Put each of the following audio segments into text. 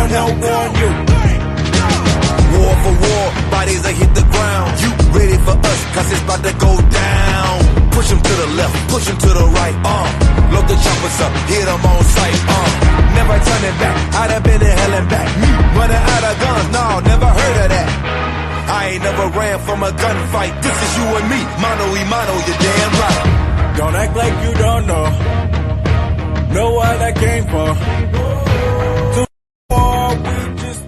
gon' help warn you. War for war, bodies that hit the ground. You ready for us, cause it's about to go down. Push 'em to the left, push 'em to the right, load the choppers up, hit 'em on sight, never turning back, I'd have been in hell and back. Running out of guns, no, never heard of that. I ain't never ran from a gunfight, this is you and me, mano y mano, you're damn right. Don't act like you don't know what I came for. Too far, we just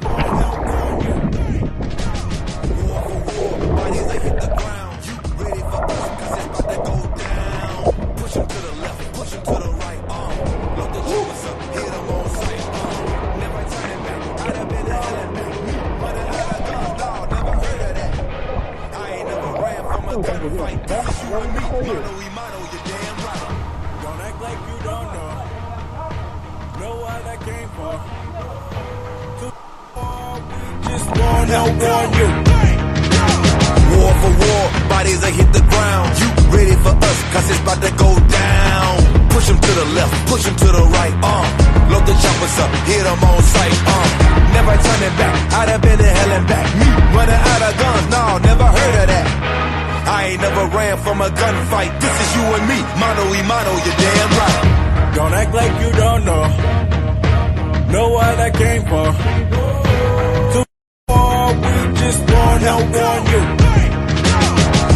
War for war, bodies that hit the ground. You ready for us, cause it's about to go down. Push 'em to the left, push 'em to the right, load the choppers up, hit 'em on sight, never turning back, I'd have been in hell and back. Running out of guns, no, never heard of that. I ain't never ran from a gunfight, this is you and me, mano y mano, you're damn right. don't act like you don't know what I came for. Too far, we just gon' help warn you.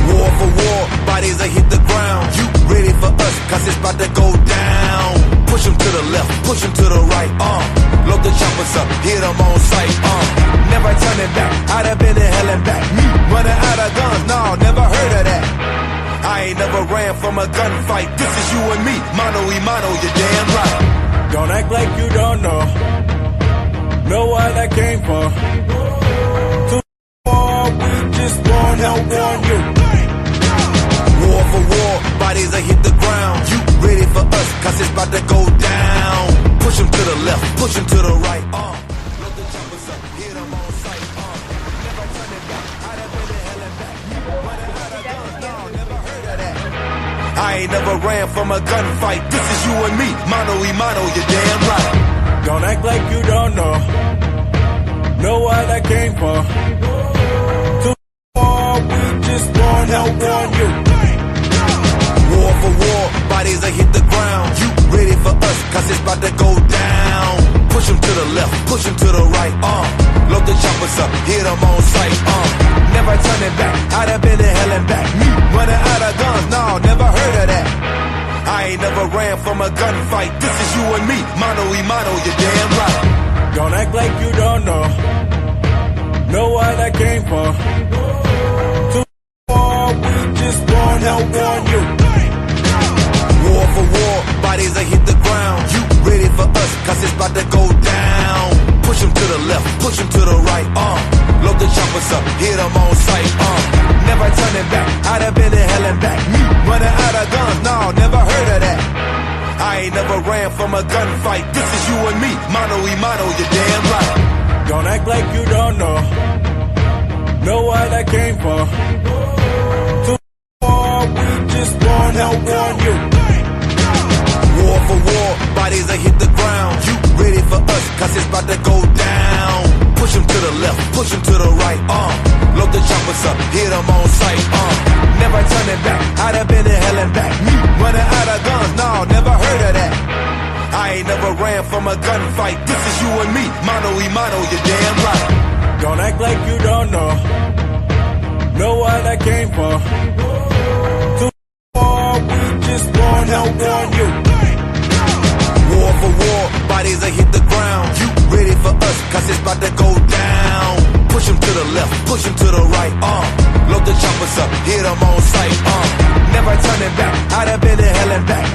War for war, bodies that hit the ground. You ready for us, cause it's about to go down. Push 'em to the left, push 'em to the right, load the choppers up, hit 'em on sight, never turning back, I'd have been in hell and back. Running out of guns, no, never heard of that. I ain't never ran from a gunfight, this is you and me, mano y mano, you're damn right. Don't act like you don't know what I came for. Too far, we just gon' help warn you. War for war, bodies that hit the ground. You ready for us, cause it's about to go down. Push 'em to the left, push 'em to the right, load the choppers up, hit 'em on sight, never turning back, I'd have been in hell and back. Running out of guns, no, never heard of that. I ain't never ran from a gunfight, this is you and me, mano y mano, you're damn right. Don't act like you don't know what I came for. Too far, we just gon' help warn you. War for war, bodies that hit the ground. You ready for us, cause it's about to go down. Push 'em to the left, push 'em to the right, load the choppers up, hit 'em on sight, never turning back, I'd have been in hell and back. Running out of guns, no, never heard of that. I ain't never ran from a gunfight, this is you and me, mano y mano, you're damn right. Don't act like you don't know what I came for. Too far, we just gon' help warn you. War for war, bodies that hit the ground. You ready for us, cause it's about to go down. Push 'em to the left, push 'em to the right, load the choppers up, hit 'em on sight, never turning back, I'd have been in hell and back. Running out of guns, no, never heard of that. I ain't never ran from a gunfight, this is you and me, mano y mano, you're damn right. Don't act like you don't know what I came for. Too far, we just gon' help warn you. War for war, bodies that hit the ground. You ready for us, cause it's about to go down. Push 'em to the left, push 'em to the right, load the choppers up, hit 'em on sight, never turning back, I'd have been in hell and back. Running out of guns, no, never heard of that. I ain't never ran from a gunfight, this is you and me, mano y mano, you're damn right. Don't act like you don't know what I came for. Too far, we just gon' help warn you. War for war, bodies that hit the ground. You ready for us, cause it's about to go down. Push 'em to the left, push 'em to the right, load the choppers up, hit 'em on sight, never turning back, I'd have been in hell and back. Running out of guns, no, never heard of that. I ain't never ran from a gunfight, this is you and me, mano y mano, you're damn right. Don't act like you don't know what I came for. Too far, we just gon' help warn you. War for war, bodies that hit the ground. You ready for us, cause it's about to go down. Push 'em to the left, push 'em to the right, load the choppers up, hit 'em on sight, never turning back, I'd have been in hell and back.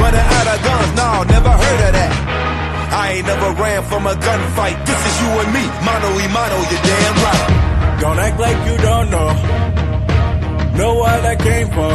Running out of guns, no, never heard of that. I ain't never ran from a gunfight, this is you and me, mano y mano, you're damn right. Don't act like you don't know what I came for.